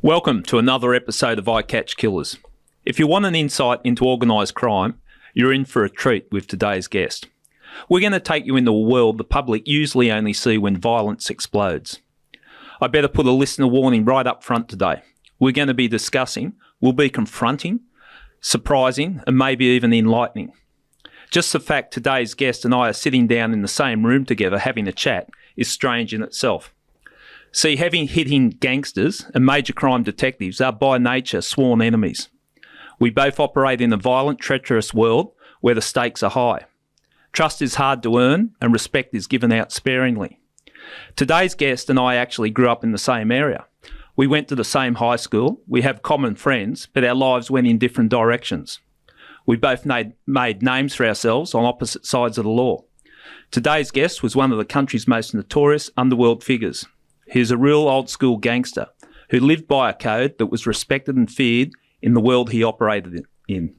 Welcome to another episode of I Catch Killers. If you want an insight into organised crime, you're in for a treat with today's guest. We're going to take you into a world the public usually only see when violence explodes. I better put a listener warning right up front today. We're going to be discussing, we'll be confronting, surprising, and maybe even enlightening. Just the fact today's guest and I are sitting down in the same room together having a chat is strange in itself. See, heavy-hitting gangsters and major crime detectives are by nature sworn enemies. We both operate in a violent, treacherous world where the stakes are high. Trust is hard to earn and respect is given out sparingly. Today's guest and I actually grew up in the same area. We went to the same high school, we have common friends, but our lives went in different directions. We both made names for ourselves on opposite sides of the law. Today's guest was one of the country's most notorious underworld figures. He is a real old-school gangster who lived by a code that was respected and feared in the world he operated in.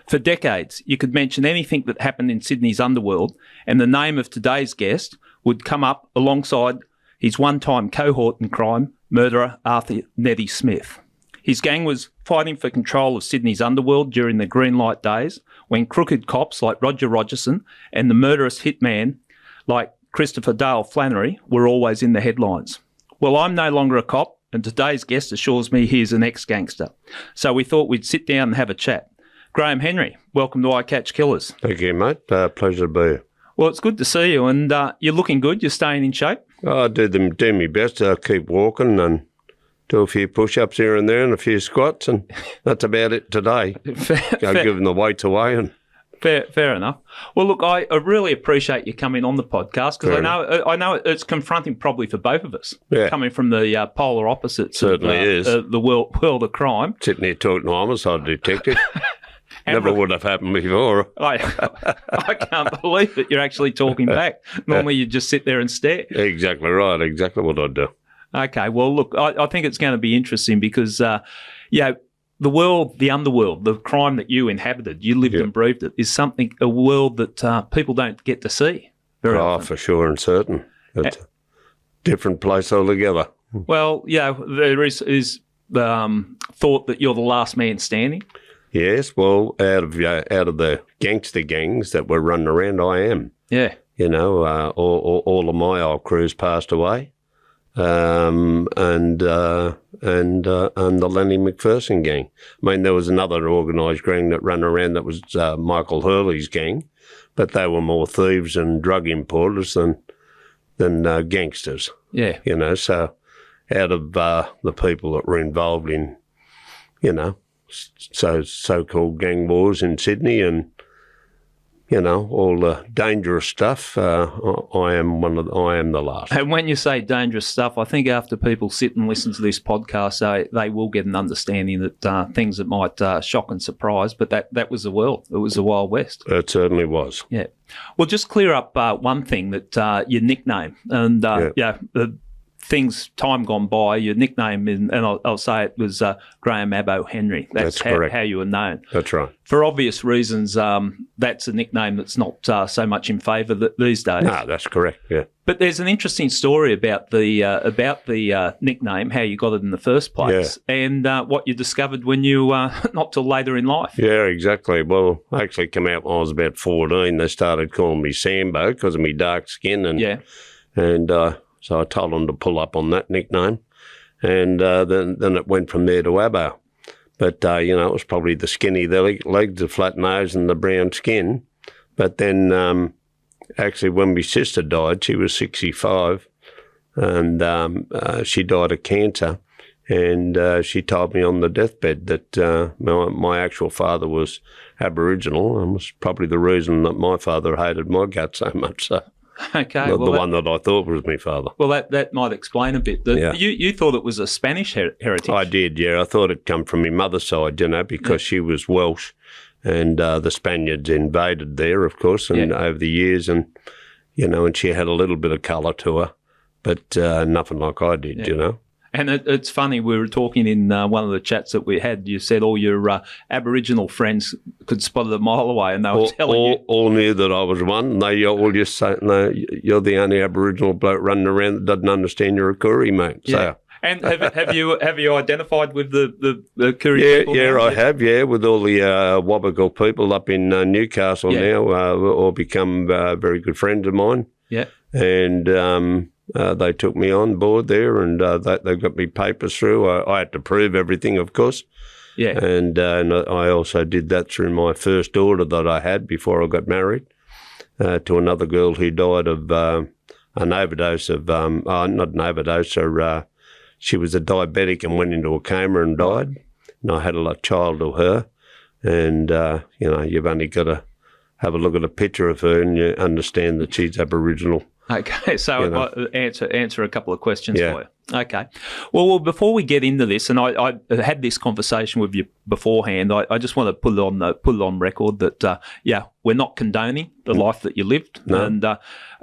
For decades, you could mention anything that happened in Sydney's underworld and the name of today's guest would come up alongside his one-time cohort in crime, murderer Arthur Neddy Smith. His gang was fighting for control of Sydney's underworld during the green light days when crooked cops like Roger Rogerson and the murderous hitman like Christopher Dale Flannery were always in the headlines. Well, I'm no longer a cop, and today's guest assures me he is an ex-gangster. So we thought we'd sit down and have a chat. Graham Henry, welcome to I Catch Killers. Thank you, mate. Pleasure to be here. Well, it's good to see you, and you're looking good. You're staying in shape. I do my best. I keep walking and do a few push-ups here and there and a few squats, and that's about it today. Giving the weights away and... Fair enough. Well, look, I really appreciate you coming on the podcast because I know it's confronting probably for both of us, coming from the polar opposites. Certainly is. The world of crime. Sitting here talking to homicide detective. Never would have happened before. I can't believe that you're actually talking back. Normally you just sit there and stare. Exactly right. Exactly what I'd do. Okay. Well, look, I think it's going to be interesting because, the world, the underworld, the crime that you inhabited, you lived and breathed it, is a world that people don't get to see very often. For sure and certain. It's a different place altogether. Well, there is thought that you're the last man standing. Yes, well, out of the gangster gangs that were running around, I am. Yeah. You know, all of my old crews passed away. And the Lenny McPherson gang. I mean, there was another organised gang that ran around that was Michael Hurley's gang, but they were more thieves and drug importers than gangsters. Yeah. You know, so out of the people that were involved in, so-called gang wars in Sydney and, all the dangerous stuff, I am the last. And when you say dangerous stuff, I think after people sit and listen to this podcast, they will get an understanding that things that might shock and surprise, but that was the world. It was the Wild West. It certainly was. Yeah. Well, just clear up one thing, that your nickname, and time gone by, your nickname, and I'll say it was Graham Abbo Henry. That's correct. How you were known. That's right. For obvious reasons, that's a nickname that's not so much in favour these days. No, that's correct, yeah. But there's an interesting story about the nickname, how you got it in the first place, and what you discovered when you, not till later in life. Yeah, exactly. Well, I actually came out when I was about 14. They started calling me Sambo because of my dark skin. So I told them to pull up on that nickname, and then it went from there to Abbo. But, it was probably the skinny legs, the flat nose and the brown skin. But then actually when my sister died, she was 65, and she died of cancer. And she told me on the deathbed that my actual father was Aboriginal, and was probably the reason that my father hated my guts so much. So. Okay, the one that I thought was my father. Well, that might explain a bit. You thought it was a Spanish heritage. I did, yeah. I thought it come from my mother's side, because she was Welsh, and the Spaniards invaded there, of course, and over the years, and and she had a little bit of colour to her, but nothing like I did, And it's funny, we were talking in one of the chats that we had, you said all your Aboriginal friends could spot it a mile away, and they were telling you... All knew that I was one. They all just say, no, you're the only Aboriginal bloke running around that doesn't understand you're a Koori, mate. Yeah. So, And have you identified with the Koori people? Yeah, I have. Yeah, with all the Wabakal people up in Newcastle now, all become very good friends of mine. Yeah, and they took me on board there, and they got me papers through. I had to prove everything, of course. Yeah, and I also did that through my first daughter that I had before I got married to another girl who died of an overdose of not an overdose, she was a diabetic and went into a coma and died. And I had a child of her, and you've only got to have a look at a picture of her and you understand that she's Aboriginal. Okay, so answer a couple of questions for you. Okay. Well, before we get into this, and I had this conversation with you beforehand, I just want to put it on record that, we're not condoning the life that you lived. No. And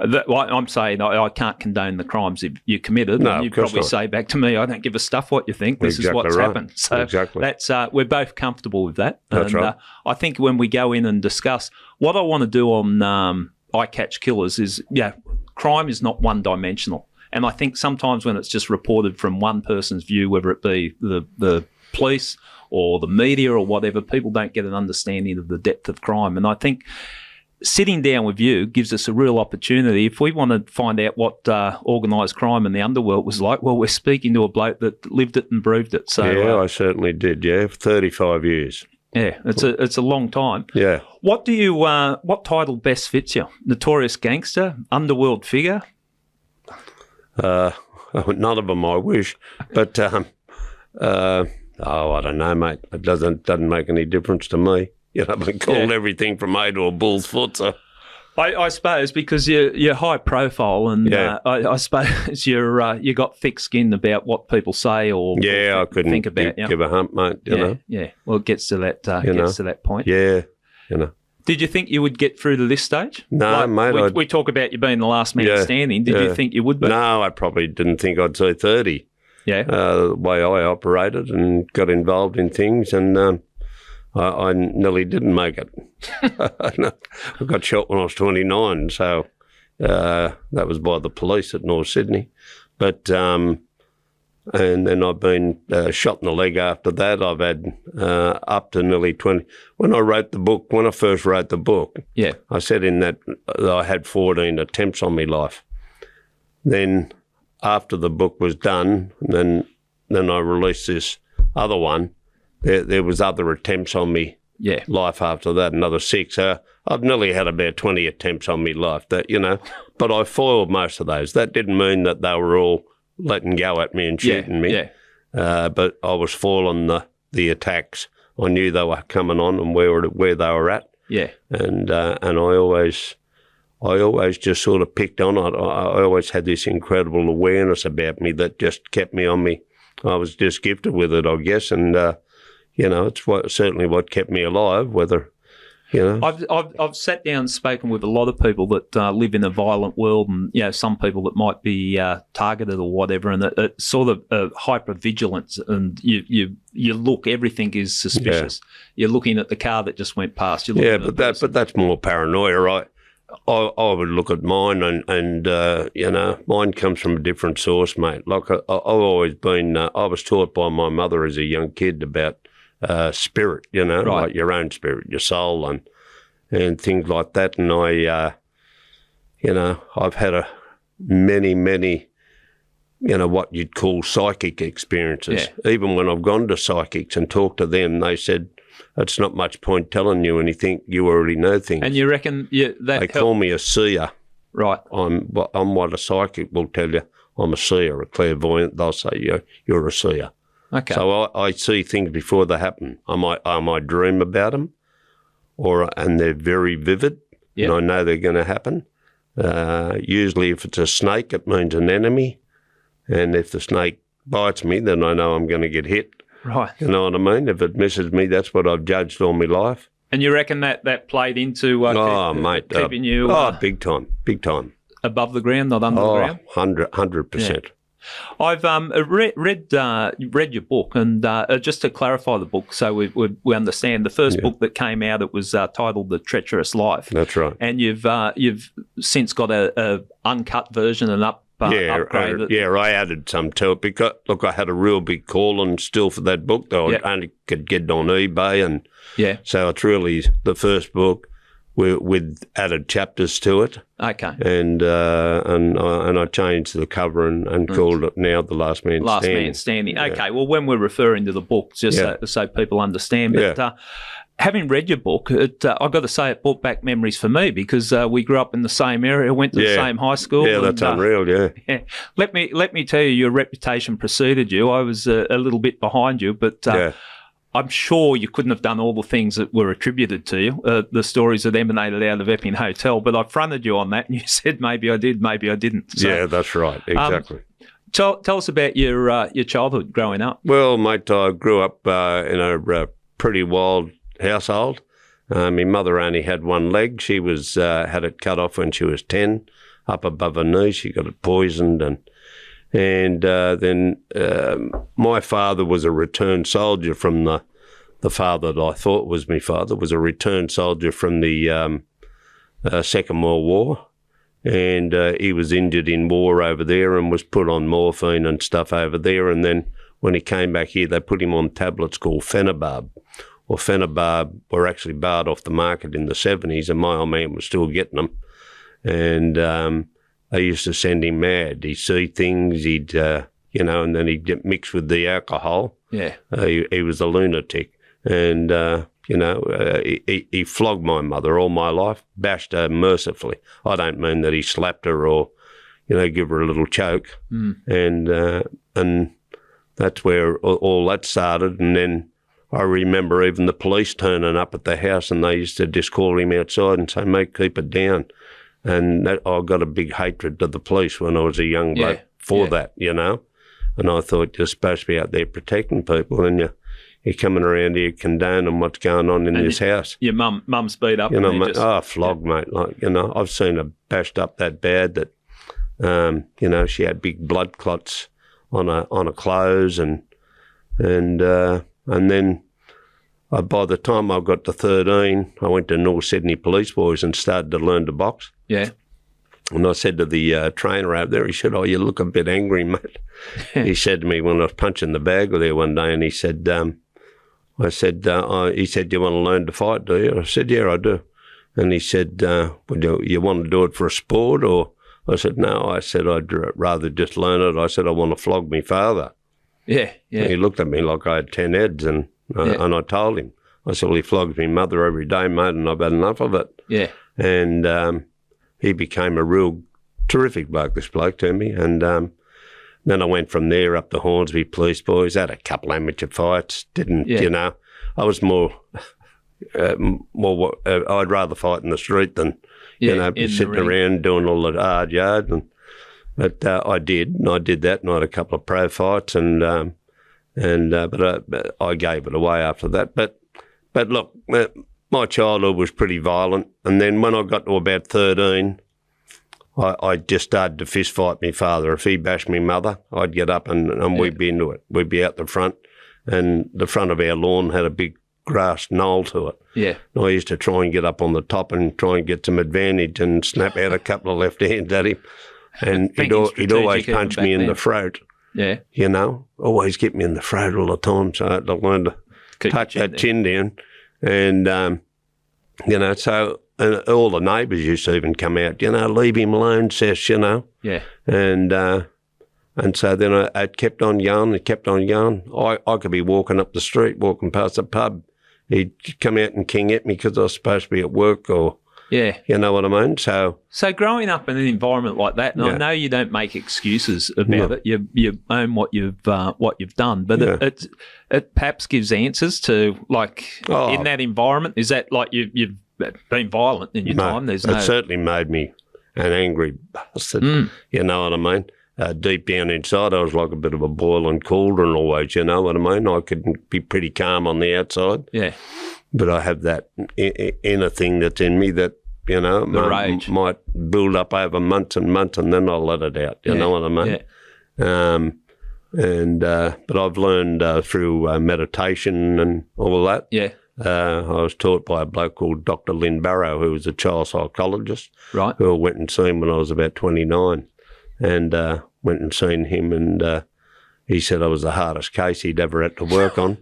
I'm saying I can't condone the crimes you committed. No, and you'd probably say back to me, I don't give a stuff what you think. This is what's happened. So that's we're both comfortable with that. That's right. I think when we go in and discuss, what I want to do on I Catch Killers is, crime is not one-dimensional. And I think sometimes when it's just reported from one person's view, whether it be the police or the media or whatever, people don't get an understanding of the depth of crime. And I think sitting down with you gives us a real opportunity. If we want to find out what organised crime in the underworld was like, well, we're speaking to a bloke that lived it and breathed it. So I certainly did, for 35 years. Yeah, it's a long time. Yeah. What do you what title best fits you? Notorious gangster, underworld figure? None of them I wish, but I don't know, mate. It doesn't make any difference to me. I've been called everything from A to a bull's foot. So. I suppose because you're high profile, and I suppose you got thick skin about what people say or I couldn't think about. Give a hump, mate. You know. Yeah. Well, it gets to that to that point. Yeah. Did you think you would get through to this stage? No, mate. We talk about you being the last man standing. Did you think you would be? No, I probably didn't think I'd see 30. Yeah. The way I operated and got involved in things, and I nearly didn't make it. I got shot when I was 29, so that was by the police at North Sydney. But and then I've been shot in the leg after that. I've had up to nearly 20. When I first wrote the book, I said in that I had 14 attempts on my life. Then after the book was done, then I released this other one. There was other attempts on me life after that, another 6. I've nearly had about 20 attempts on me life, but I foiled most of those. That didn't mean that they were all letting go at me and shooting me. But I was foiling the attacks. I knew they were coming on and where they were at. Yeah. And I always just sort of picked on it. I always had this incredible awareness about me that just kept me on me. I was just gifted with it, I guess, and it's certainly what kept me alive. I've sat down and spoken with a lot of people that live in a violent world, and some people that might be targeted or whatever, and it's sort of hypervigilance, and you look, everything is suspicious. You're looking at the car that just went past. But that's more paranoia, right? I would look at mine, and mine comes from a different source, mate. Like I've always been, I was taught by my mother as a young kid about spirit, like your own spirit, your soul, and things like that. And I've had many, what you'd call psychic experiences. Yeah. Even when I've gone to psychics and talked to them, they said, it's not much point telling you anything. You already know things. And you reckon they call me a seer. Right. I'm what a psychic will tell you. I'm a seer, a clairvoyant. They'll say you're a seer. Okay. So I see things before they happen. I might dream about them, and they're very vivid, and I know they're going to happen. Usually, if it's a snake, it means an enemy, and if the snake bites me, then I know I'm going to get hit. Right. You know what I mean? If it misses me, that's what I've judged all my life. And you reckon that played into keeping you... big time. Above the ground, not under the ground? 100%. Yeah. I've read your book, and just to clarify the book so we understand, the first book that came out, it was titled The Treacherous Life. That's right. And you've since got a uncut version, an upgrade it? I added some to it because, look, I had a real big calling still for that book, though. I only could get it on eBay, and so it's really the first book with added chapters to it. Okay. And I changed the cover and called it now The Last Man Standing. Last Man Standing. Okay, well, when we're referring to the book, just so people understand, but having read your book, I've got to say it brought back memories for me because we grew up in the same area, went to the same high school. Yeah, that's unreal, yeah. Let me tell you, your reputation preceded you. I was a little bit behind you, but I'm sure you couldn't have done all the things that were attributed to you, the stories that emanated out of Epping Hotel, but I fronted you on that and you said maybe I did, maybe I didn't. So, yeah, that's right, exactly. Tell us about your childhood growing up. Well, mate, I grew up in a pretty wild household. My mother only had one leg. She was had it cut off when she was 10, up above her knee. She got it poisoned, and then my father was a returned soldier from the father that I thought was my father, was a returned soldier from the Second World War, and he was injured in war over there and was put on morphine and stuff over there, and then when he came back here, they put him on tablets called Phenobarb. Well, Phenobarb were actually barred off the market in the 70s, and my old man was still getting them. And they used to send him mad. He'd see things, he'd, and then he'd get mixed with the alcohol. Yeah. He was a lunatic. And, he flogged my mother all my life, bashed her mercifully. I don't mean that he slapped her or, give her a little choke. And that's where all that started. And then I remember even the police turning up at the house, and they used to just call him outside and say, mate, keep it down. And I got a big hatred to the police when I was a young bloke for that, And I thought you're supposed to be out there protecting people, and you're coming around here condoning what's going on in this house. Your mum's beat up. Flogged, mate. I've seen her bashed up that bad that, she had big blood clots on her clothes, and then by the time I got to 13, I went to North Sydney Police Boys and started to learn to box. Yeah. And I said to the trainer out there, he said, "Oh, you look a bit angry, mate." He said to me when I was punching the bag there one day, and he said, he said, "Do you want to learn to fight, do you?" I said, "Yeah, I do." And he said, "Well, you want to do it for a sport?" Or I said, "No." I said, "I'd rather just learn it." I said, "I want to flog me father." Yeah, yeah. And he looked at me like I had 10 heads, and I told him. I said, "Well, he flogs me mother every day, mate, and I've had enough of it." Yeah. And he became a real terrific bloke, this bloke, to me. And then I went from there up to Hornsby Police Boys, had a couple amateur fights, I was more I'd rather fight in the street than, be sitting around doing all the hard yard. But I did that, and I had a couple of pro fights, but I gave it away after that. But look, my childhood was pretty violent, and then when I got to about 13, I just started to fist fight my father. If he bashed me mother, I'd get up and we'd be into it. We'd be out the front, and the front of our lawn had a big grass knoll to it. Yeah. And I used to try and get up on the top and try and get some advantage and snap out a couple of left hands at him. And he'd always punch me in the throat. Yeah. Always get me in the throat all the time. So I had to learn to tuck that chin down. And, so all the neighbours used to even come out, leave him alone, Sess, Yeah. And so then it kept on going, I could be walking up the street, walking past the pub. He'd come out and king at me because I was supposed to be at work or... Yeah. You know what I mean? So growing up in an environment like that, and I know you don't make excuses about it. You own what you've done, but it perhaps gives answers to in that environment. Is that like you've been violent in your time? It certainly made me an angry bastard. You know what I mean? Deep down inside, I was like a bit of a boiling cauldron always. You know what I mean? I could be pretty calm on the outside. Yeah. But I have that inner thing that's in me that, might build up over months and months, and then I'll let it out. You know what I mean? Yeah. But I've learned through meditation and all that. Yeah. I was taught by a bloke called Dr. Lynn Barrow, who was a child psychologist. Right. Who I went and seen when I was about 29. and went and seen him, and he said I was the hardest case he'd ever had to work on.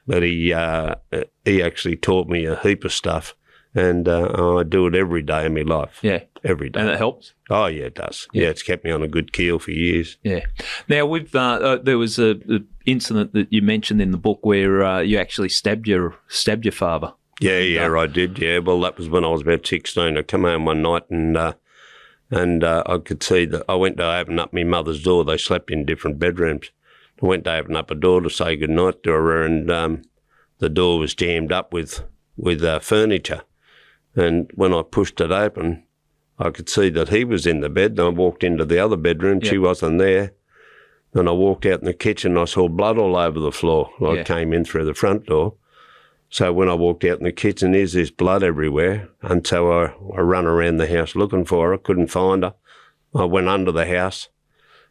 But he actually taught me a heap of stuff, and I do it every day of my life. Yeah. Every day. And it helps? Oh, yeah, it does. Yeah, it's kept me on a good keel for years. Yeah. Now, there was a incident that you mentioned in the book where you actually stabbed your father. Yeah, I did, yeah. Well, that was when I was about 16. I come home one night and I could see that I went to open up my mother's door. They slept in different bedrooms. I went to open up a door to say goodnight to her, and the door was jammed up with furniture. And when I pushed it open, I could see that he was in the bed, and I walked into the other bedroom. Yep. She wasn't there. And I walked out in the kitchen, I saw blood all over the floor. I came in through the front door. So when I walked out in the kitchen, there's this blood everywhere. And so I ran around the house looking for her, couldn't find her. I went under the house,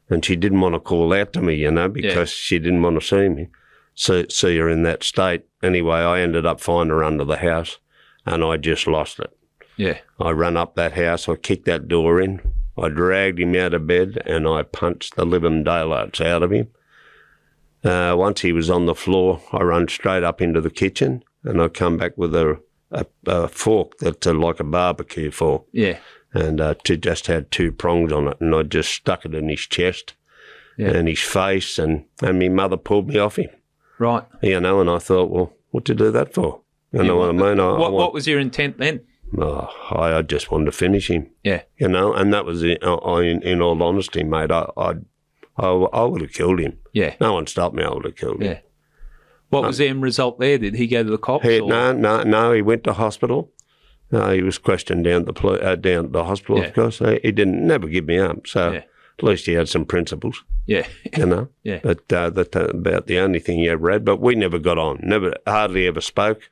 and she didn't want to call out to me, because she didn't want to see me, see her in that state. Anyway, I ended up finding her under the house, and I just lost it. Yeah. I ran up that house, I kicked that door in, I dragged him out of bed, and I punched the living daylights out of him. Once he was on the floor, I ran straight up into the kitchen, and I come back with a fork that's like a barbecue fork. Yeah. And it just had 2 prongs on it, and I just stuck it in his chest and his face, and my mother pulled me off him. Right. And I thought, well, what'd you do that for? You know what I mean? What was your intent then? Oh, I just wanted to finish him. Yeah. And that was, in all honesty, mate, I would have killed him. Yeah. No one stopped me, I would have killed him. Yeah. What was the end result there? Did he go to the cops? No, he went to hospital. He was questioned down at the hospital, of course. He never give me up, so at least he had some principles. Yeah. Yeah. But that's about the only thing he ever had. But we never got on. Hardly ever spoke.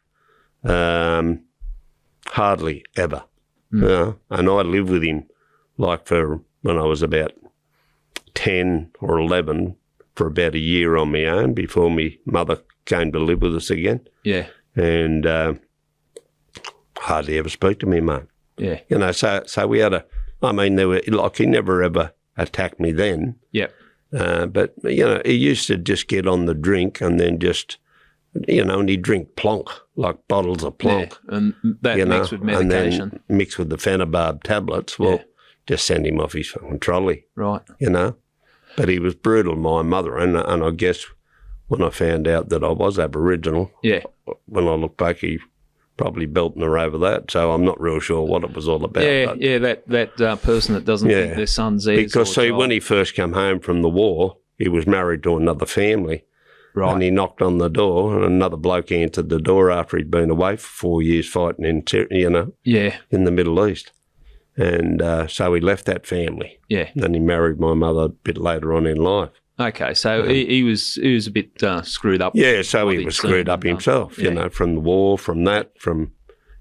Hardly ever. And I lived with him for when I was about 10 or 11 for about a year on my own before my mother came to live with us again. Yeah. And hardly ever spoke to me, mate. Yeah. So we had he never ever attacked me then. Yep. But, he used to just get on the drink and then just, and he'd drink plonk, like bottles of plonk. Yeah. And that mixed with medication. And then mixed with the phenobarb tablets. Well, just send him off his fucking trolley. Right. But he was brutal, my mother, and I guess when I found out that I was Aboriginal, when I look back, he probably belting her over that, so I'm not real sure what it was all about. That person that doesn't think their son's theirs. Because, when he first came home from the war, he was married to another family. Right. And he knocked on the door, and another bloke answered the door after he'd been away for 4 years fighting in the Middle East. And so he left that family. Yeah. Then he married my mother a bit later on in life. Okay, so he was a bit screwed up. Yeah, so he was screwed up himself, from the war, from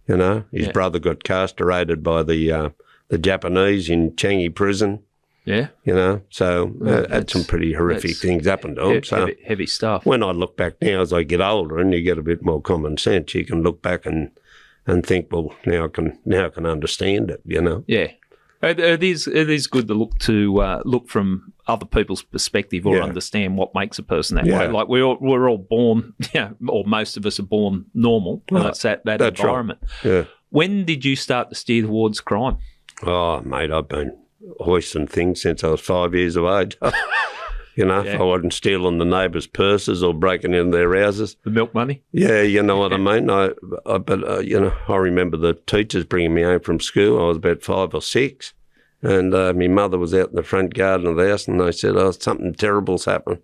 his brother got castrated by the Japanese in Changi prison. Yeah. So had some pretty horrific things happen to him. So heavy stuff. When I look back now, as I get older and you get a bit more common sense, you can look back and think, well, now I can understand it, Yeah. It is good to look from other people's perspective or understand what makes a person that way. Like we're all born, or most of us are born normal. And it's that environment. Right. Yeah. When did you start to steer towards crime? Oh, mate, I've been hoisting things since I was 5 years of age. If I wasn't stealing the neighbours' purses or breaking into their houses. The milk money? Yeah, you know what I mean? I remember the teachers bringing me home from school. I was about 5 or 6, and my mother was out in the front garden of the house, and they said, something terrible's happened.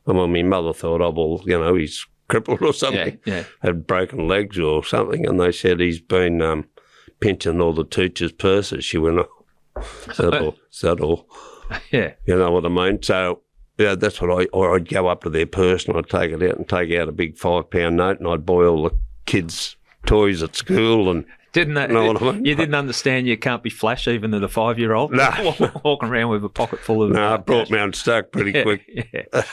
And my mother thought, he's crippled or something, had broken legs or something, and they said he's been pinching all the teachers' purses. She went, is that all? Yeah. You know what I mean? So... yeah, that's what I'd go up to their purse and I'd take it out and take out a big £5 note and I'd buy all the kids' toys at school and you didn't understand you can't be flash even at a 5-year-old? No. Walking around with a pocket full of... No, I brought me unstuck pretty quick.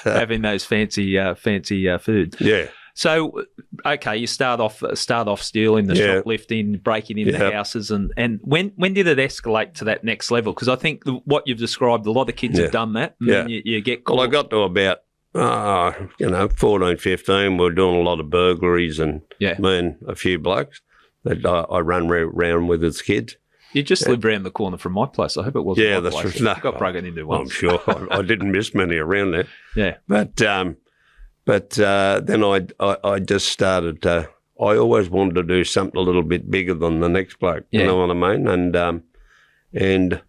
Having those fancy food. Yeah. So, okay, you start off stealing, the shoplifting, breaking into houses, and when did it escalate to that next level? Because I think what you've described, a lot of kids have done that, and then you get caught. Well, I got to about 14, 15, we were doing a lot of burglaries, and me and a few blokes that I run around with as kids. You just lived around the corner from my place. I hope it wasn't my place. No, got broken into once. I'm sure. I didn't miss many around there. Yeah. But then I just started to, I always wanted to do something a little bit bigger than the next bloke, you know what I mean? And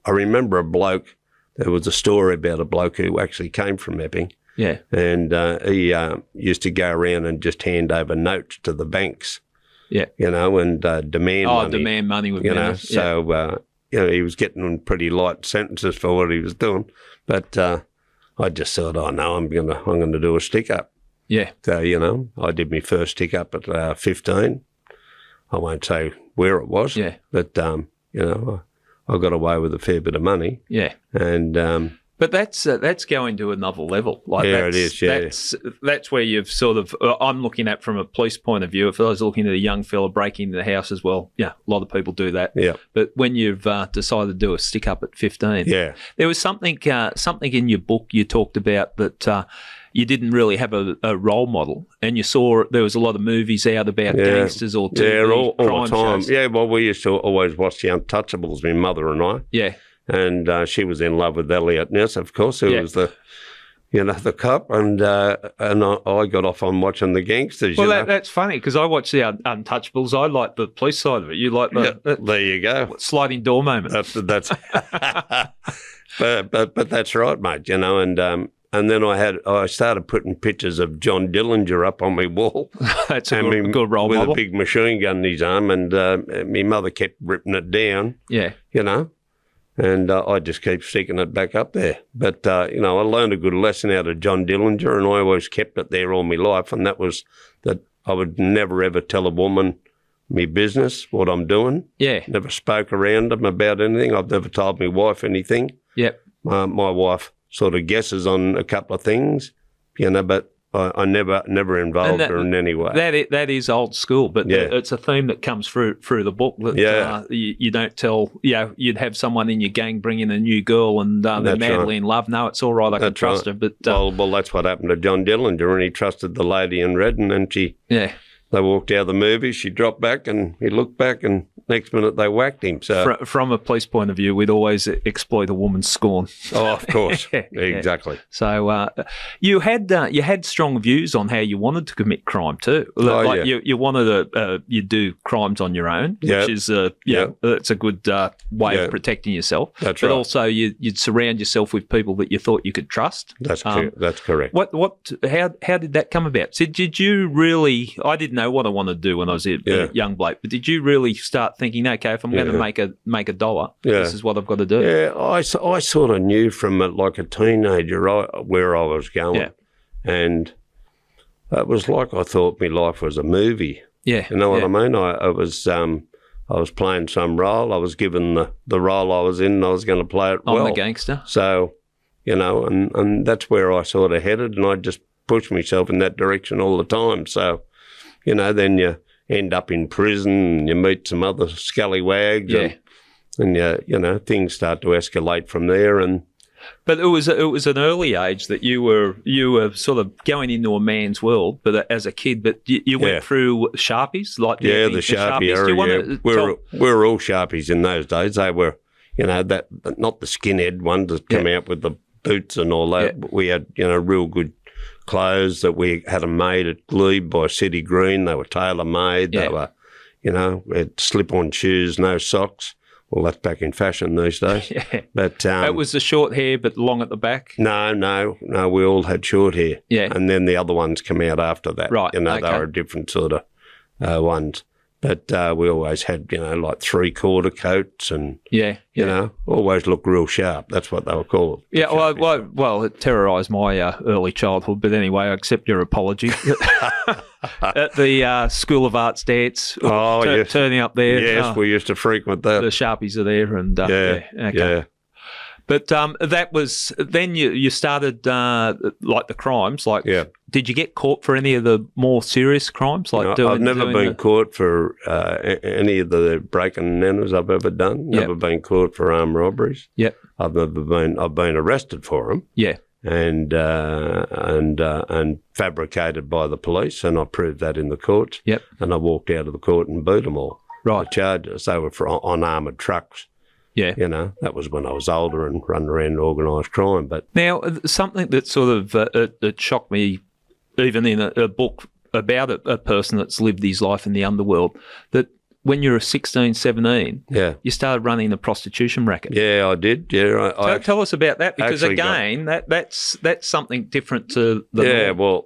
I remember a bloke, there was a story about a bloke who actually came from Epping. Yeah. And he used to go around and just hand over notes to the banks. Yeah. You know, and demand money. Demand money with so, he was getting pretty light sentences for what he was doing. But I just thought, no, I'm gonna do a stick up. Yeah. So, I did my first stick up at 15. I won't say where it was. Yeah. But I got away with a fair bit of money. Yeah. And but that's going to another level. Like it is. Yeah. That's where you've sort of. I'm looking at from a police point of view. If I was looking at a young fella breaking into the house as well, a lot of people do that. Yeah. But when you've decided to do a stick up at 15, there was something in your book you talked about that. You didn't really have a role model, and you saw there was a lot of movies out about gangsters or TV all the time. Shows. Yeah, well, we used to always watch The Untouchables, my mother and I. Yeah. And she was in love with Elliot Ness, of course, who was the cop, and I got off on watching the gangsters. Well, that's funny because I watch the Untouchables. I like the police side of it. You like the there you go, sliding door moment. That's but that's right, mate. And then I started putting pictures of John Dillinger up on my wall. That's a good role with model. With a big machine gun in his arm, and my mother kept ripping it down. Yeah. And I just keep sticking it back up there. But, I learned a good lesson out of John Dillinger, and I always kept it there all my life, and that was that I would never, ever tell a woman my business, what I'm doing. Yeah. Never spoke around them about anything. I've never told my wife anything. Yep. My wife sort of guesses on a couple of things, but I never involved her in any way. That is old school, but it's a theme that comes through the book. That you don't tell. You'd have someone in your gang bring in a new girl, and they're madly in love. No, it's all right. I can trust her. But well, that's what happened to John Dillinger, and he trusted the lady in red, and then they walked out of the movie. She dropped back, and he looked back, and next minute they whacked him. So from a police point of view, we'd always exploit a woman's scorn. Oh, of course, exactly. So you had strong views on how you wanted to commit crime too. You wanted to you do crimes on your own, which is it's a good way of protecting yourself. That's but right. also you'd surround yourself with people that you thought you could trust. That's correct. How did that come about? So did you really? I didn't know what I wanted to do when I was a young bloke, but did you really start thinking, okay, if I'm going to make a dollar, this is what I've got to do? Yeah, I sort of knew from like a teenager where I was going, and it was like I thought my life was a movie. Yeah, you know what I mean? I was playing some role. I was given the role I was in, and I was going to play it well. I'm a gangster. So, and that's where I sort of headed, and I just pushed myself in that direction all the time. So, then you end up in prison, and you meet some other scallywags, and things start to escalate from there. But it was an early age that you were sort of going into a man's world, but as a kid. But you went through Sharpies, like the Sharpie era. We were all Sharpies in those days. They were, that not the skinhead ones that come out with the boots and all that. Yeah. We had real good clothes that we had them made at Glebe by City Green. They were tailor-made. They were, we had slip-on shoes, no socks. Well, that's back in fashion these days. But it was the short hair but long at the back? No, we all had short hair. Yeah. And then the other ones come out after that. Right, They were different sort of ones. But we always had, like three-quarter coats and, always looked real sharp. That's what they were called. Yeah, well, it terrorised my early childhood. But anyway, I accept your apology. At the School of Arts dance, turning up there. Yes, we used to frequent that. The Sharpies are there. And But that was then you started like the crimes. Like, did you get caught for any of the more serious crimes? Like, I've never been caught for any of the breaking and enters I've ever done. Never been caught for armed robberies. Yep. I've been arrested for them. Yeah. And fabricated by the police, and I proved that in the courts. Yep. And I walked out of the court and beat them all. Right. The charges, they were on armoured trucks. Yeah. You know, that was when I was older and running around organised crime. But now, something that sort of it shocked me, even in a book about a person that's lived his life in the underworld, that when you were 16, 17, you started running a prostitution racket. Yeah, I did. Yeah, tell us about that, because again, that's something different to the norm.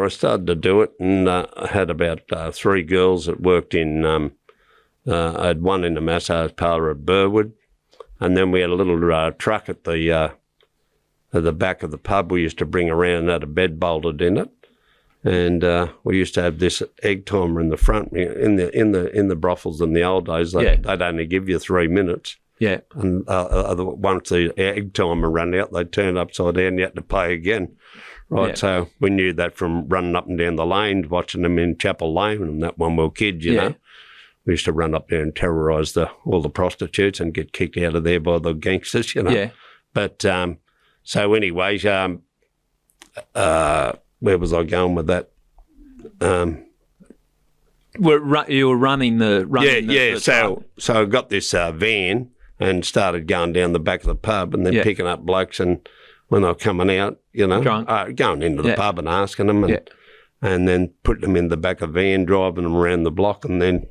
I started to do it, and I had about 3 girls that worked in. I had one in the massage parlour at Burwood, and then we had a little truck at the back of the pub. We used to bring around, had a bed bolted in it. And we used to have this egg timer in the front. In the brothels in the old days, they'd only give you 3 minutes. Yeah. And once the egg timer ran out, they'd turn upside down. You had to pay again. Right. Yeah. So we knew that from running up and down the lanes, watching them in Chapel Lane, and that when we were kids, you know. We used to run up there and terrorise all the prostitutes and get kicked out of there by the gangsters, you know. Yeah. But so anyways, where was I going with that? You were running the So I got this van and started going down the back of the pub and then picking up blokes, and when they were coming out, you know, going into the pub and asking them, and then putting them in the back of the van, driving them around the block, and then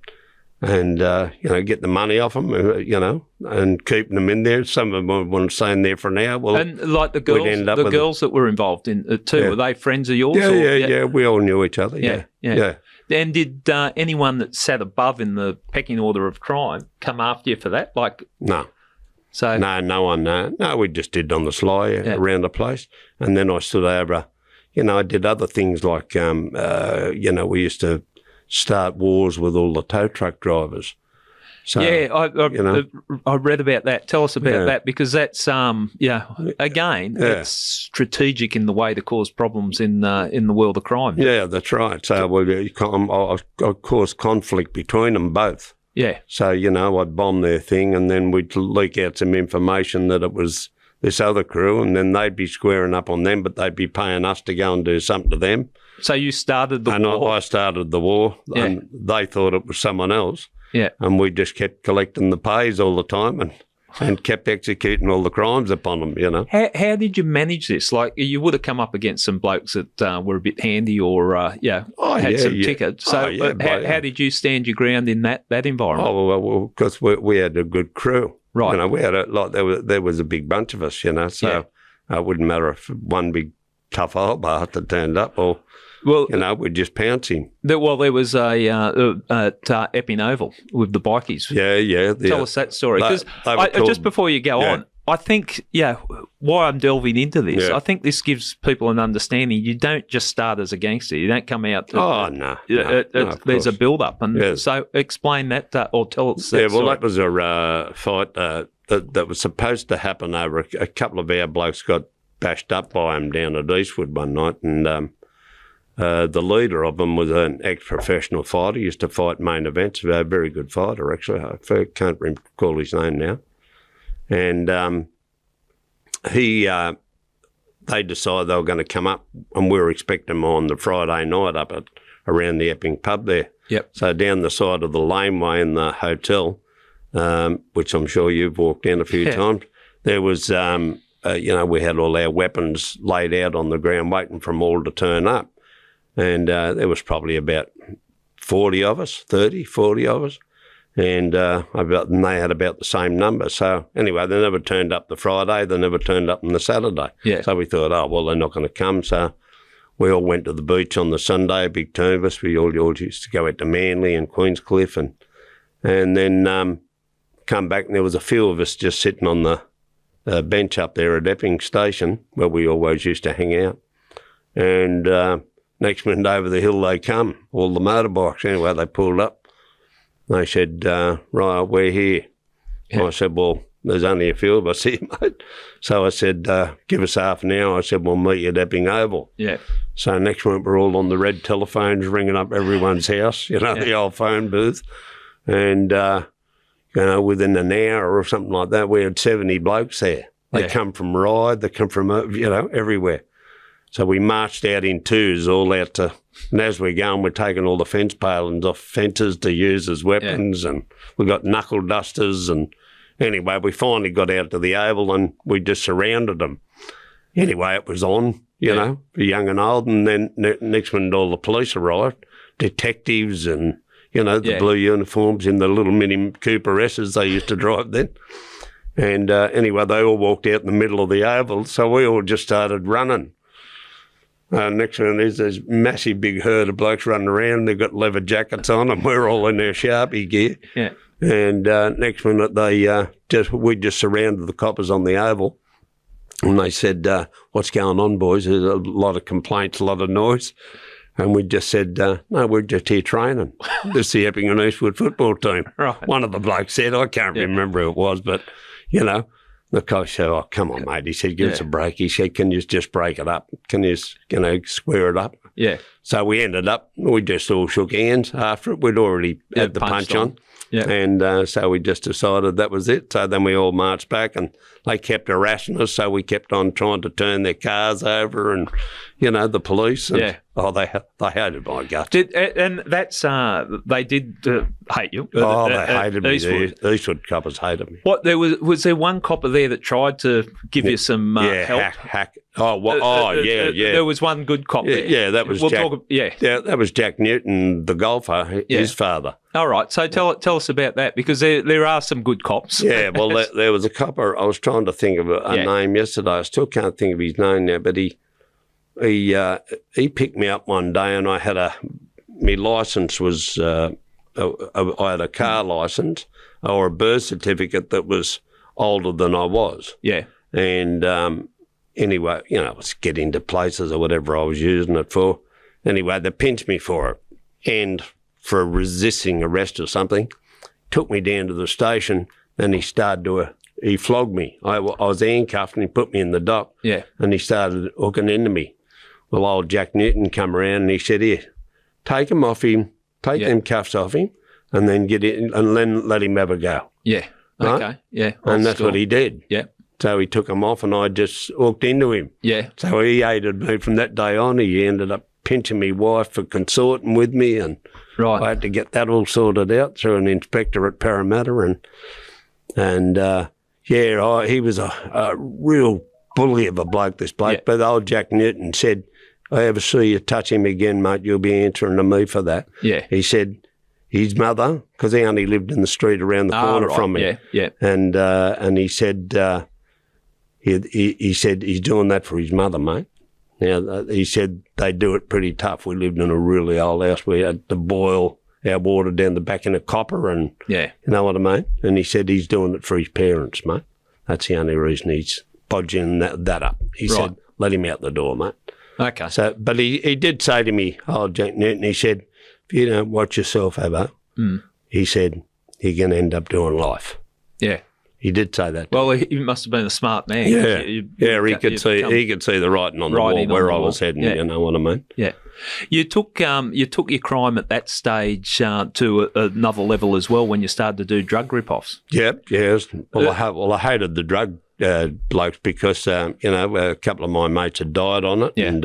get the money off them, you know, and keeping them in there. Some of them want to stay in there for an hour. Well, and like the girls that were involved in it too, were they friends of yours? Yeah. We all knew each other. Yeah. And did anyone that sat above in the pecking order of crime come after you for that? Like, no. So no one. No, we just did on the sly around the place, and then I stood over. You know, I did other things like, we used to start wars with all the tow truck drivers. So, I read about that. Tell us about that, because that's it's strategic in the way to cause problems in the world of crime. Yeah, that's right. So I caused conflict between them both. Yeah. So I'd bomb their thing, and then we'd leak out some information that it was this other crew, and then they'd be squaring up on them, but they'd be paying us to go and do something to them. So you started the war? And I started the war, and they thought it was someone else. Yeah. And we just kept collecting the pays all the time and kept executing all the crimes upon them, you know. How did you manage this? Like, you would have come up against some blokes that were a bit handy or, had some tickets. So how did you stand your ground in that environment? Oh, well, because we had a good crew. Right. You know, we had there was a big bunch of us, you know, so it wouldn't matter if one big tough old bastard turned up or... Well, we'd just pounce him. There was at Epping Oval with the bikies. Yeah. Tell us that story. Because just before you go on, I think, why I'm delving into this, I think this gives people an understanding. You don't just start as a gangster. You don't come out. No. There's a build-up. And so explain that or tell us that story. That was a fight that was supposed to happen over a couple of our blokes got bashed up by him down at Eastwood one night, and... the leader of them was an ex-professional fighter. He used to fight main events. A very good fighter, actually. I can't recall his name now. And they decided they were going to come up, and we were expecting them on the Friday night up around the Epping pub there. Yep. So down the side of the laneway in the hotel, which I'm sure you've walked in a few times, there was, we had all our weapons laid out on the ground waiting for them all to turn up. And there was probably about 40 of us, 30, 40 of us, and they had about the same number. So anyway, they never turned up the Friday, they never turned up on the Saturday. Yeah. So we thought, they're not going to come. So we all went to the beach on the Sunday, a big team of us. We all used to go out to Manly and Queenscliff and then come back, and there was a few of us just sitting on the bench up there at Epping Station where we always used to hang out. And... next minute over the hill they come, all the motorbikes. Anyway, they pulled up. They said, right, we're here. Yeah. I said, well, there's only a few of us here, mate. So I said, give us half an hour. I said, we'll meet you at Epping Oval. Yeah. So next week we're all on the red telephones ringing up everyone's house, the old phone booth. And, within an hour or something like that, we had 70 blokes there. They come from Ryde, they come from, everywhere. So we marched out in twos all out to, and as we're going, we're taking all the fence palings off fences to use as weapons, and we got knuckle dusters, and anyway, we finally got out to the Oval and we just surrounded them. Anyway, it was on, the young and old, and then next minute all the police arrived, detectives and, the blue uniforms in the little Mini Cooper S's they used to drive then. And anyway, they all walked out in the middle of the Oval, so we all just started running. Next one is this massive big herd of blokes running around. They've got leather jackets on and we're all in their Sharpie gear. Yeah. And next minute we just surrounded the coppers on the Oval, and they said, what's going on, boys? There's a lot of complaints, a lot of noise. And we just said, no, we're just here training. This is the Epping and Eastwood football team. Right. One of the blokes said, I can't remember who it was, but, the coach said, oh, come on, mate. He said, give us a break. He said, can you just break it up? Can you, square it up? Yeah. So we ended up, we just all shook hands after it. We'd already had the punch on. Yeah. And so we just decided that was it. So then we all marched back and they kept harassing us. So we kept on trying to turn their cars over and, the police. And, oh, they hated my guts. And that's, they did hate you. Oh, they hated me. Eastwood coppers hated me. What, was there one copper there that tried to give you some help? Hack. Yeah. There was one good cop there. Yeah, that was Jack. That was Jack Newton, the golfer, his father. All right, so tell us about that, because there are some good cops. Yeah, well, there was a copper. I was trying to think of a name yesterday. I still can't think of his name now, but he picked me up one day, and I had my licence was I had a car licence or a birth certificate that was older than I was. Yeah, and anyway, let's get into places or whatever I was using it for. Anyway, they pinched me for it, and for resisting arrest or something, took me down to the station, and he flogged me. I was handcuffed and he put me in the dock. Yeah. And he started hooking into me. Well, old Jack Newton come around and he said, here, take him off him, take them cuffs off him, and then get in and then let him have a go. Yeah. Right? Okay. Yeah. And that's what he did. Yeah. So he took him off and I just hooked into him. Yeah. So he hated me from that day on. He ended up pinching me wife for consorting with me, and I had to get that all sorted out through an inspector at Parramatta, and he was a real bully of a bloke, this bloke. Yeah. But old Jack Newton said, if I ever see you touch him again, mate, you'll be answering to me for that. Yeah. He said his mother, because he only lived in the street around the corner from me. Yeah. And he said he said he's doing that for his mother, mate. Now, he said they do it pretty tough. We lived in a really old house. We had to boil our water down the back in a copper, and you know what I mean? And he said he's doing it for his parents, mate. That's the only reason he's bodging that up. He said, let him out the door, mate. Okay. So, but he did say to me, old Jack Newton, he said, if you don't watch yourself, Abbo, he said, you're going to end up doing life. Yeah. He did say that. Well, he must have been a smart man. Yeah, he could see the writing on the wall where I was heading. Yeah. You know what I mean? Yeah. You took your crime at that stage to another level as well when you started to do drug ripoffs. Yep. Yeah. Well, I hated the drug blokes because a couple of my mates had died on it, and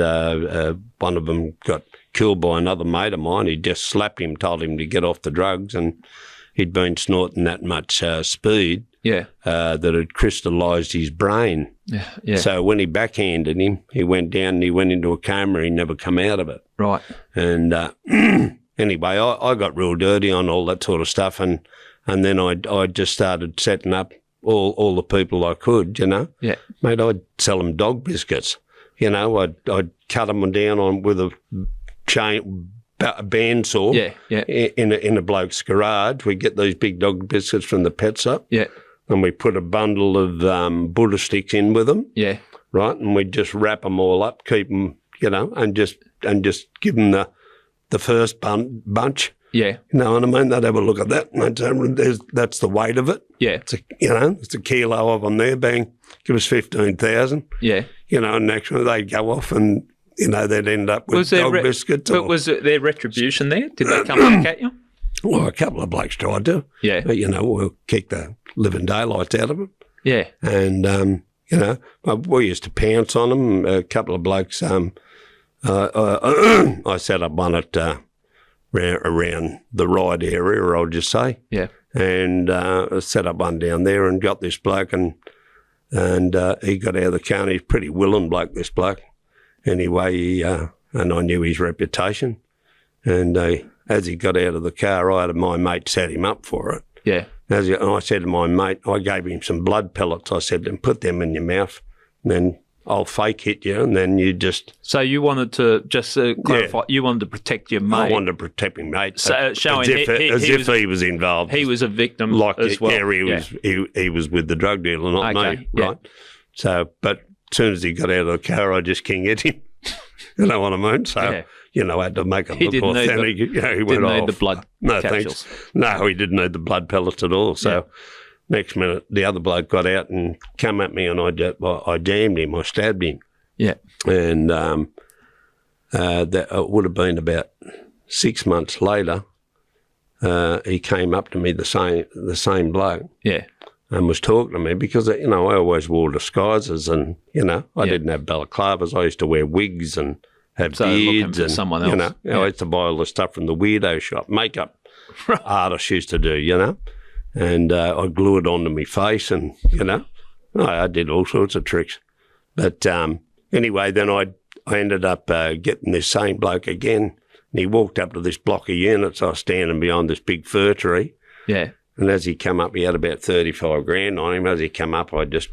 one of them got killed by another mate of mine. He just slapped him, told him to get off the drugs, and he'd been snorting that much speed. Yeah, that had crystallised his brain. Yeah, yeah. So when he backhanded him, he went down and he went into a coma. He never come out of it. Right. And anyway, I got real dirty on all that sort of stuff, and then I just started setting up all the people I could. Yeah. Mate, I'd sell them dog biscuits. I'd cut them down with a chain. A bandsaw in a bloke's garage. We get these big dog biscuits from the pet shop. Yeah. And we put a bundle of Buddha sticks in with them. Yeah. Right. And we just wrap them all up, keep them, and just give them the first bunch. Yeah. You know what I mean? They'd have a look at that and they'd say, that's the weight of it. Yeah. It's a kilo of them there, bang, give us 15,000. Yeah. You know, and next one they'd go off and, you know, they'd end up with dog biscuits. But was there retribution there? Did they come back at you? Well, a couple of blokes tried to. Yeah. But, you know, we'll kick the living daylights out of them. Yeah. And, you know, we used to pounce on them. A couple of blokes, I set up one at around the ride area, I'll just say. Yeah. And set up one down there and got this bloke and he got out of the car and he's a pretty willing bloke, this bloke. Anyway, and I knew his reputation. And as he got out of the car, my mate set him up for it. Yeah. And I said to my mate, I gave him some blood pellets. I said, then put them in your mouth, and then I'll fake hit you, and then you just... So you wanted to, just clarify, you wanted to protect your mate. I wanted to protect my mate. So showing as if he was involved. He was a victim as well. He was with the drug dealer, not me, right? So, but as soon as he got out of the car, I just king hit him. You know what I mean? So, you know, I had to make it look authentic. He went off. Need the blood capsules. Thanks. No, he didn't need the blood pellets at all. So next minute, the other bloke got out and come at me and I jammed him. I stabbed him. Yeah. And that it would have been about 6 months later, he came up to me, the same bloke. Yeah. And was talking to me because, you know, I always wore disguises and, you know, I didn't have balaclavas. I used to wear wigs and have beards and, someone else. You know, I used to buy all the stuff from the weirdo shop, makeup artists used to do, you know, and I glue it onto my face and, you know, I did all sorts of tricks. But anyway, then I ended up getting this same bloke again and he walked up to this block of units. I was standing behind this big fir tree. Yeah. And as he come up, he had about 35 grand on him. As he come up, I just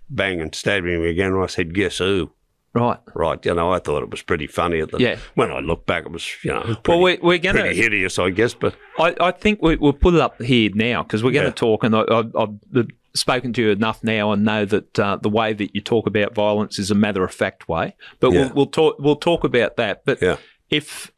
bang and stabbed him again. And I said, guess who? Right. Right. You know, I thought it was pretty funny. When I look back, it was, you know, pretty hideous, I guess. But I think we'll put it up here now because we're going to talk, and I've spoken to you enough now and know that the way that you talk about violence is a matter-of-fact way. But we'll talk about that. But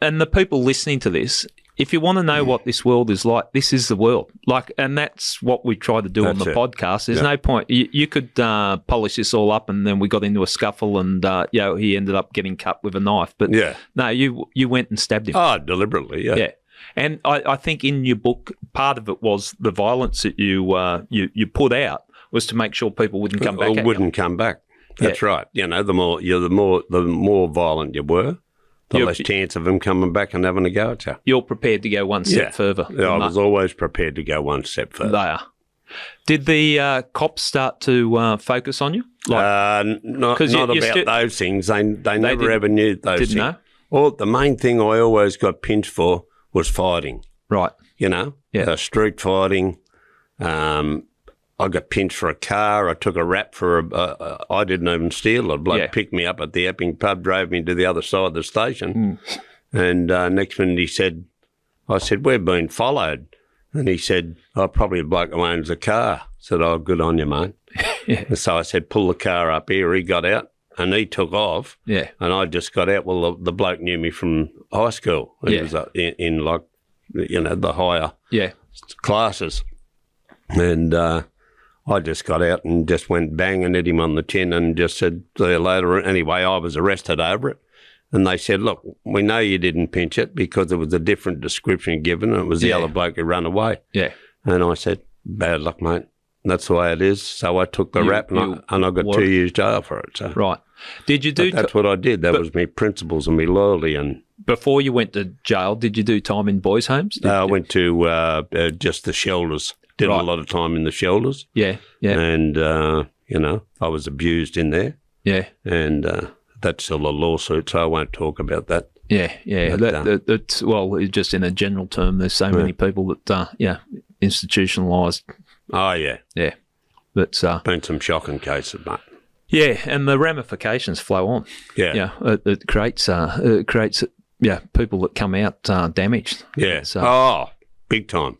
and the people listening to this, if you want to know what this world is like, this is the world. And that's what we try to do on the podcast. There's no point. You could polish this all up, and then we got into a scuffle, and he ended up getting cut with a knife. But no, you went and stabbed him. Oh, deliberately, yeah. And I think in your book, part of it was the violence that you put out was to make sure people wouldn't come back. Wouldn't come back. That's right. You know, the more violent you were, the less chance of them coming back and having a go at you. You're prepared to go one step further. Yeah, I was always prepared to go one step further. They are. Did the cops start to focus on you? Not about those things. They never ever knew those things. Didn't know? Well, the main thing I always got pinched for was fighting. Right. You know, street fighting. I got pinched for a car. I took a rap for I didn't even steal it. A bloke picked me up at the Epping pub, drove me to the other side of the station. And next minute I said, we're being followed. And he said, probably the bloke who owns the car. I said, oh, good on you, mate. And so I said, pull the car up here. He got out and he took off. Yeah. And I just got out. Well, the bloke knew me from high school. He was in like, you know, the higher classes. And I just got out and just went bang and hit him on the chin and just said, see you later. Anyway, I was arrested over it. And they said, look, we know you didn't pinch it because there was a different description given and it was the other bloke who ran away. Yeah. And I said, bad luck, mate. That's the way it is. So I took the rap and I got 2 years jail for it. So. Right. Did you do... That's what I did. That was my principles and my loyalty. And before you went to jail, did you do time in boys' homes? I went to just the shelters. Did a lot of time in the shelters. Yeah, yeah. And, you know, I was abused in there. Yeah. And that's still a lawsuit, so I won't talk about that. Yeah, yeah. But, that's, well, just in a general term, there's so many people that, institutionalised. Oh, yeah. Yeah. That's been some shocking cases, mate. Yeah, and the ramifications flow on. Yeah. It creates people that come out damaged. Yeah. So, big time.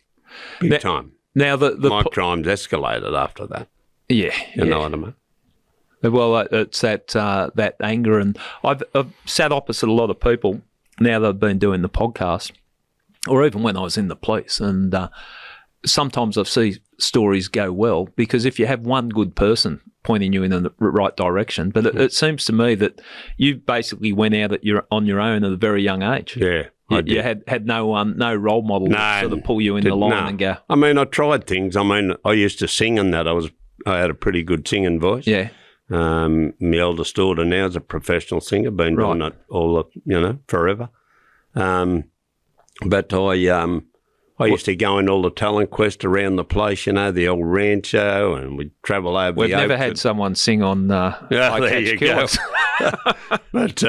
Big time. Now my crimes escalated after that. Yeah, you know what I mean. Well, it's that anger, and I've sat opposite a lot of people now that I've been doing the podcast, or even when I was in the police. And sometimes I see stories go well because if you have one good person pointing you in the right direction, but it seems to me that you basically went out on your own at a very young age. Yeah. You had no role model to sort of pull you in the line and go. I mean, I tried things. I mean, I used to sing and that. I had a pretty good singing voice. Yeah. My eldest daughter now is a professional singer, been doing it all, forever. But I used to go in all the talent quest around the place, the old rancho, and we'd travel over. We've never had someone sing on I Catch Killers. But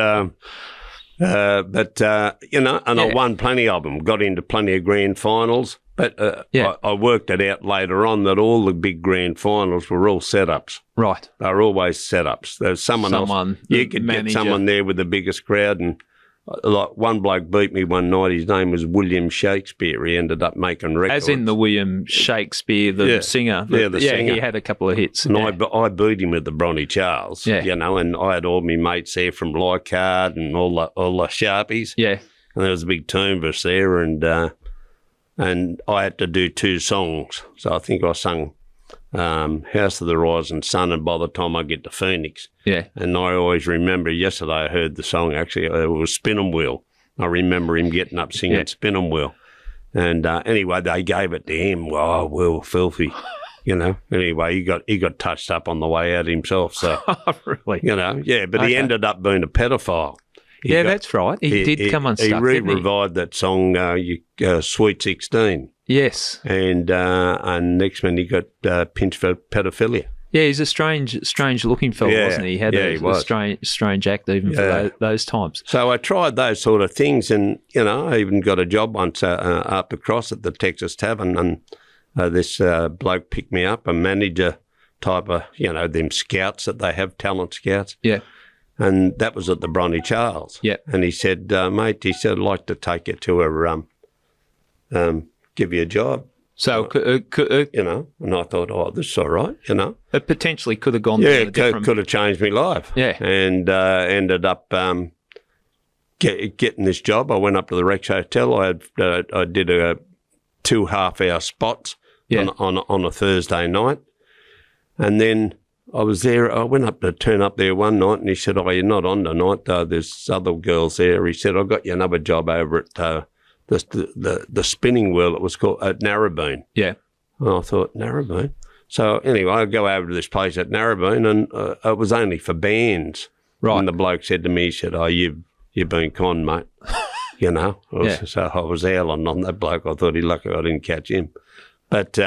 I won plenty of them, got into plenty of grand finals. But I worked it out later on that all the big grand finals were all setups. Right. They were always setups. There was someone else. You could get someone there with the biggest crowd, and like one bloke beat me one night. His name was William Shakespeare. He ended up making records. As in the William Shakespeare, the singer. The singer. He had a couple of hits. And I beat him at the Bronny Charles, and I had all my mates there from Leichhardt and all the Sharpies. Yeah. And there was a big team of us there, and I had to do 2 songs. So I think I sung House of the Rising Sun, and By the Time I Get to Phoenix. Yeah. And I always remember, yesterday I heard the song, actually, it was Spin 'em Wheel. I remember him getting up singing Spin 'em Wheel. And anyway, they gave it to him. Well, Will, filthy, Anyway, he got touched up on the way out himself. So, really? But he ended up being a pedophile. That's right. He did come unstuck, didn't he? He revived that song, Sweet 16. Yes. And next man, he got pinched for pedophilia. Yeah, he's a strange looking fellow, wasn't he? He had a strange act even for those times. So I tried those sort of things, and, I even got a job once up across at the Texas Tavern, and this bloke picked me up, a manager type of, them scouts that they have, talent scouts. Yeah. And that was at the Bronny Charles. Yeah. And he said, mate, I'd like to take you to a, give you a job. So, and I thought, this is all right, It potentially could have gone could have changed my life. Yeah. And ended up getting this job. I went up to the Rex Hotel. I did 2 half-hour spots on a Thursday night. And then I was there. I went up to turn up there one night, and he said, "Oh, you're not on tonight. There's other girls there." He said, "I got you another job over at the spinning wheel. It was called at Narrabeen." Yeah. And I thought, Narrabeen. So anyway, I go over to this place at Narrabeen, and it was only for bands. Right. And the bloke said to me, he said, "Oh, you've been conned, mate." So I was howling on that bloke. I thought he lucky I didn't catch him. But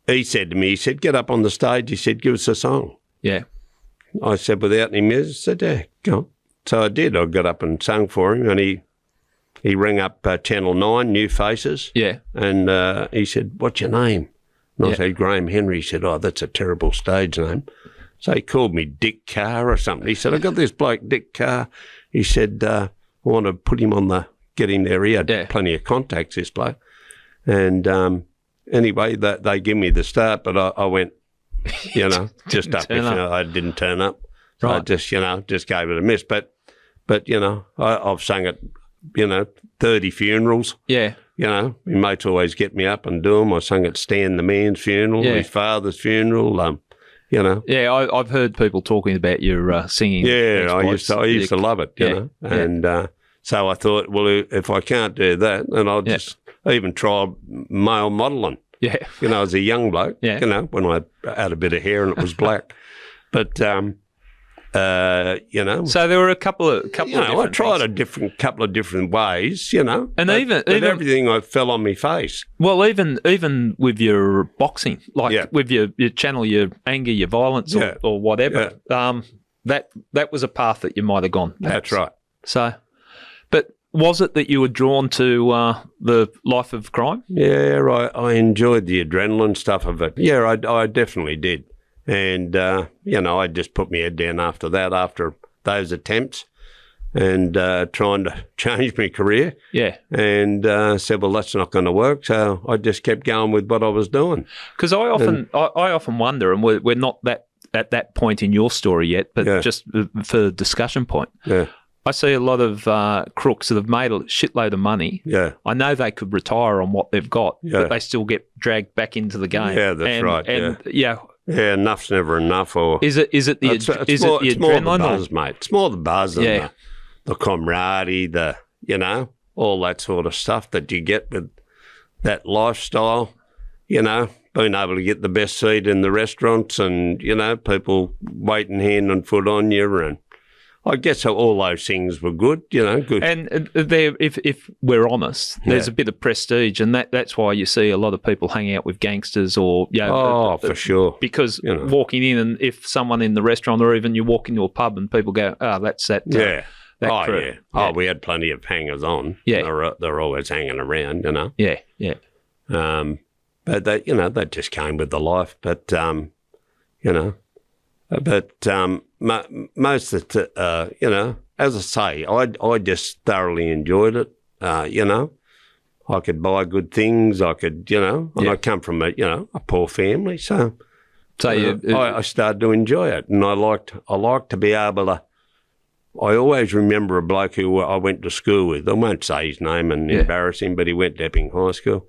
he said to me, "Get up on the stage." He said, "Give us a song." Yeah. I said, "Without any music?" I said, "Yeah, go on." So I did. I got up and sung for him, and he rang up Channel 9, New Faces. Yeah. And he said, "What's your name?" And I said, "Graham Henry." He said, "Oh, that's a terrible stage name." So he called me Dick Carr or something. He said, "I got this bloke, Dick Carr." He said, "I want to put him get him there." He had plenty of contacts, this bloke. And anyway, they give me the start, but I went, just up. I didn't turn up. So I just gave it a miss. But I've sung at, 30 funerals. Yeah. My mates always get me up and do them. I sung at Stan the Man's funeral, his father's funeral, Yeah, I've heard people talking about your singing. Yeah, I used to love it, And so I thought, well, if I can't do that, then I'll just even try male modelling. Yeah. As a young bloke, Yeah. When I had a bit of hair and it was black. But, So there were a couple of I tried couple of different ways, And even everything I fell on my face. Well, even with your boxing, with your channel, your anger, your violence, or whatever, that was a path that you might have gone. Perhaps. That's right. So, but was it that you were drawn to the life of crime? Yeah, I enjoyed the adrenaline stuff of it. Yeah, I definitely did. And, I just put my head down after those attempts and trying to change my career. Yeah. And said, well, that's not going to work. So I just kept going with what I was doing. Because I often wonder, and we're not at that point in your story yet, but just for discussion point, I see a lot of crooks that have made a shitload of money. Yeah. I know they could retire on what they've got, but they still get dragged back into the game. Yeah, that's right. And yeah, enough's never enough. Or is it the adrenaline? It's more the buzz, mate. It's more the buzz and the camaraderie, all that sort of stuff that you get with that lifestyle, being able to get the best seat in the restaurants and, people waiting hand and foot on you. And I guess all those things were good, good. And there, if we're honest, there's a bit of prestige, and that's why you see a lot of people hang out with gangsters or, for sure. Because walking in, and if someone in the restaurant or even you walk into a pub and people go, that's that. That crew. We had plenty of hangers on. Yeah. They're always hanging around, Yeah, yeah. But they just came with the life. But, most of the, as I say, I just thoroughly enjoyed it. I could buy good things. I could, and I come from a poor family, so I started to enjoy it, and I liked to be able to. I always remember a bloke who I went to school with. I won't say his name and embarrass him, but he went to Epping High School,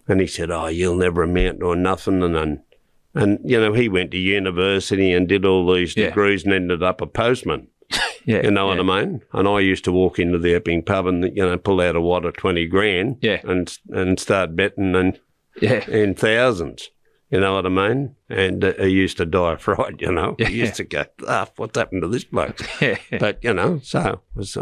and he said, "Oh, you'll never amount to nothing," and he went to university and did all these degrees and ended up a postman. What I mean? And I used to walk into the Epping pub and, pull out a wad of 20 grand and start betting in thousands. You know what I mean? And he used to die of fright, He used to go, what's happened to this bloke? But, so it was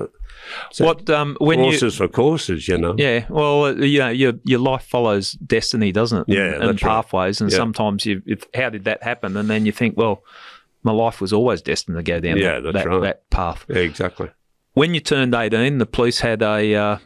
when horses for courses, Yeah, well, your life follows destiny, doesn't it? And pathways, right. And sometimes how did that happen? And then you think, well, my life was always destined to go down that path. Yeah, exactly. When you turned 18, the police had a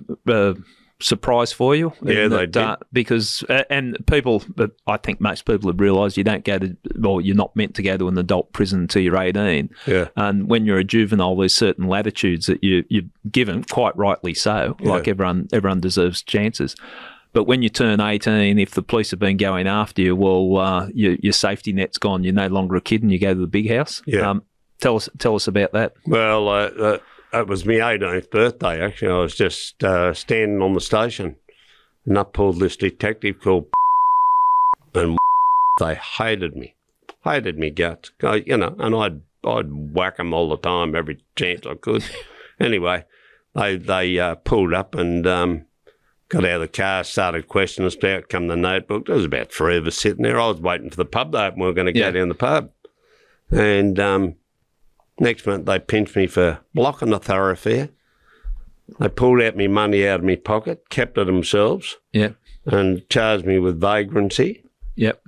surprise for you. Yeah, they did. Because, and people, I think most people have realised you don't go to, well, you're not meant to go to an adult prison until you're 18. Yeah. And when you're a juvenile, there's certain latitudes that you're given, quite rightly so, like everyone deserves chances. But when you turn 18, if the police have been going after you, well, your safety net's gone. You're no longer a kid and you go to the big house. Yeah. Tell us about that. Well, it was my 18th birthday, actually. I was just standing on the station, and up pulled this detective called and they hated me guts. And I'd whack them all the time, every chance I could. Anyway, they pulled up and got out of the car, started questioning us. Out come the notebook. There was about 3 of us sitting there. I was waiting for the pub to open. We were going to go down the pub. And next month, they pinched me for blocking a thoroughfare. They pulled out me money out of my pocket, kept it themselves, and charged me with vagrancy,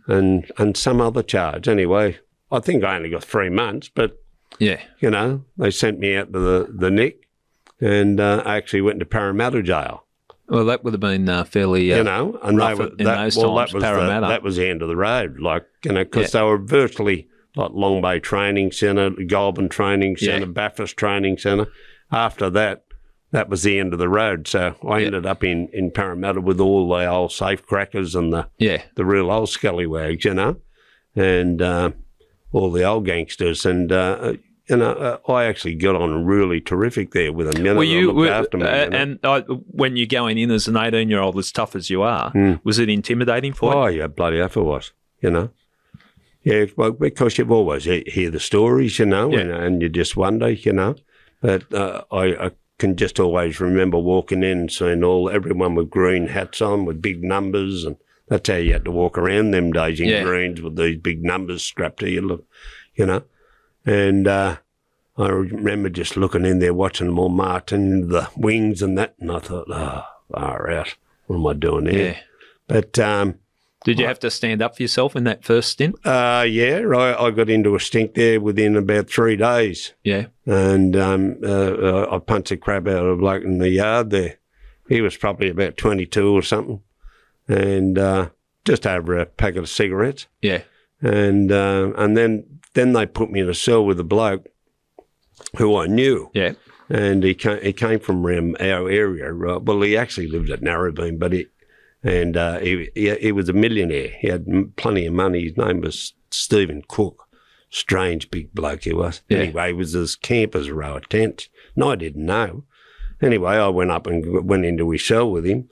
and some other charge. Anyway, I think I only got 3 months, but they sent me out to the Nick, and I actually went to Parramatta jail. Well, that would have been fairly and rough in those times. That was the end of the road, because they were virtually like Long Bay Training Centre, Goulburn Training Centre, Bathurst Training Centre. After that was the end of the road. So I ended up in Parramatta with all the old safe crackers and the real old scallywags, and all the old gangsters. And I actually got on really terrific there with them. Looked after me. And when you're going in as an 18-year-old, as tough as you are, was it intimidating for you? Oh, yeah, bloody oath it was, Yeah, well, because you've always hear the stories, and you just wonder, But I can just always remember walking in and seeing everyone with green hats on with big numbers, and that's how you had to walk around them days in greens with these big numbers strapped to you, And I remember just looking in there, watching them all marching, the wings and that, and I thought, far out, what am I doing here? Yeah. But did you have to stand up for yourself in that first stint? I got into a stink there within about 3 days. Yeah. And I punched the crap out of a bloke in the yard there. He was probably about 22 or something, and just over a packet of cigarettes. Yeah. And then they put me in a cell with a bloke who I knew. Yeah. And he came from around our area. Well, he actually lived at Narrabeen, but he was a millionaire. He had plenty of money. His name was Stephen Cook. strange big bloke he was. Yeah. Anyway, he was as camp as a row of tents, and I didn't know. Anyway, I went up and went into his cell with him,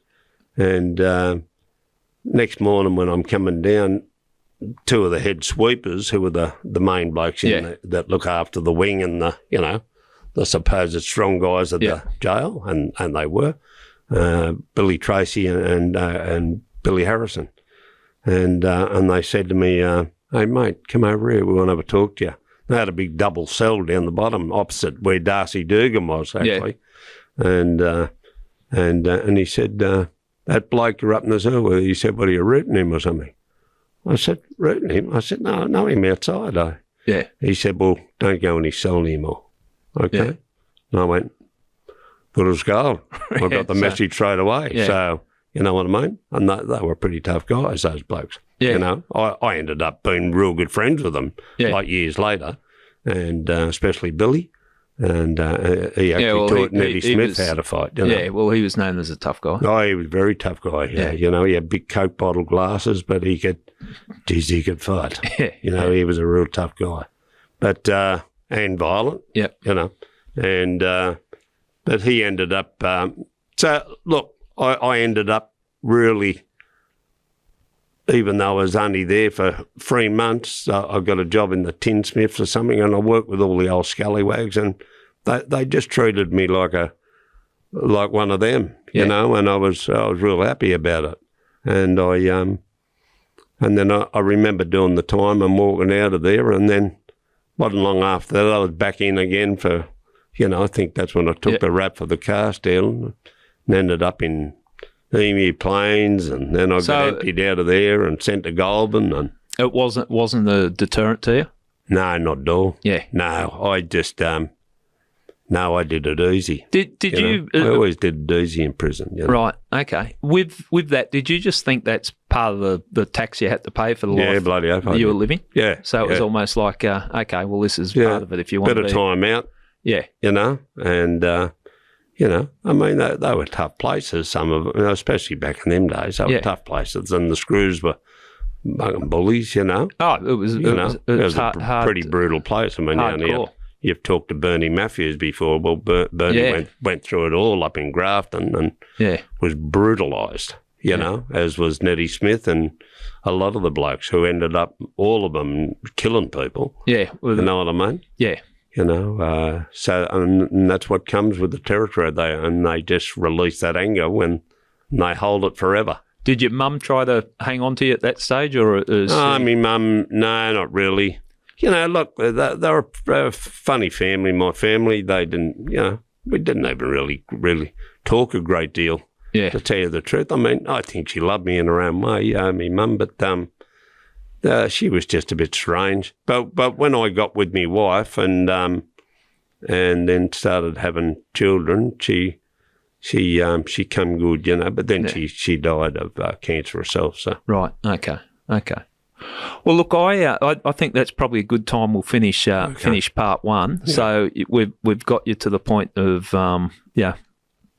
and next morning when I'm coming down, two of the head sweepers, who were the main blokes that look after the wing and the supposed strong guys at the jail, and they were Billy Tracy and Billy Harrison, and they said to me, "Hey mate, come over here. We want to have a talk to you." They had a big double cell down the bottom, opposite where Darcy Dugan was actually, and he said, "That bloke you're up in the cell with," he said, "what are you rooting him or something?" I said, "Rooting him?" I said, "No, I know him outside." He said, "Well, don't go in his cell anymore." Okay. Yeah. And I went, "Good as gold." I got the message straight away. Yeah. So, you know what I mean? And they were pretty tough guys, those blokes. Yeah. You know, I ended up being real good friends with them like years later, and especially Billy. And he actually taught Neddy Smith how to fight. You know? Yeah, well, he was known as a tough guy. Oh, he was a very tough guy. Yeah. You know, he had big Coke bottle glasses, but he could fight. You know, he was a real tough guy, but and violent. Yeah, you know, and but he ended up. So look, I ended up really. Even though I was only there for 3 months, I got a job in the tinsmiths or something, and I worked with all the old scallywags, and they just treated me like one of them, you know. And I was real happy about it. And then I remember doing the time and walking out of there, and then wasn't long after that I was back in again for, you know, I think that's when I took the rap for the car stealing, and ended up in Emu Plains, and then I got emptied out of there and sent to Goulburn. And it wasn't a deterrent to you? No, not at all. Yeah. No, I just I did it easy. Did you? I always did it easy in prison. You know? Right. Okay. With that, did you just think that's part of the tax you had to pay for the life bloody oath, you were living? Yeah. So it was almost like, okay, well, this is part of it if you want bit of time out. Yeah. You know, and. You know, I mean, they were tough places, some of them, you know, especially back in them days. They were tough places, and the screws were fucking bullies, you know. Oh, it was a pretty brutal place. I mean, down here, you've talked to Bernie Matthews before. Well, Bernie went through it all up in Grafton and was brutalised, you know, as was Neddy Smith and a lot of the blokes who ended up, all of them, killing people. Yeah. You know what I mean? Yeah. You know, and that's what comes with the territory. They just release that anger when they hold it forever. Did your mum try to hang on to you at that stage, or? My mum, no, not really. You know, look, they were a funny family. My family, they didn't, you know, we didn't even really talk a great deal. Yeah. To tell you the truth, I mean, I think she loved me in her own way, my mum, but she was just a bit strange. But when I got with my wife and then started having children, she come good, you know. But then she died of cancer herself. So right, okay. Well, look, I think that's probably a good time. We'll finish part one. Yeah. So we've got you to the point of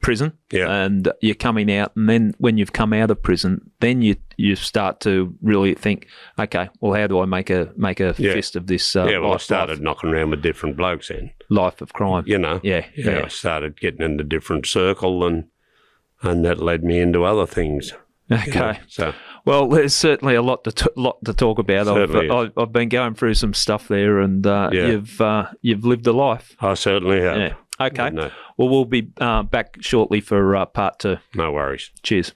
prison, and you're coming out, and then when you've come out of prison, then you start to really think, okay, well, how do I make a fist of this? I started knocking around with different blokes then. Life of crime, you know. Yeah. I started getting into different circle, and that led me into other things. Okay, you know, so. Well, there's certainly a lot to talk about. I've been going through some stuff there, and you've lived a life. I certainly have. Yeah. Okay. No. Well, we'll be back shortly for part two. No worries. Cheers.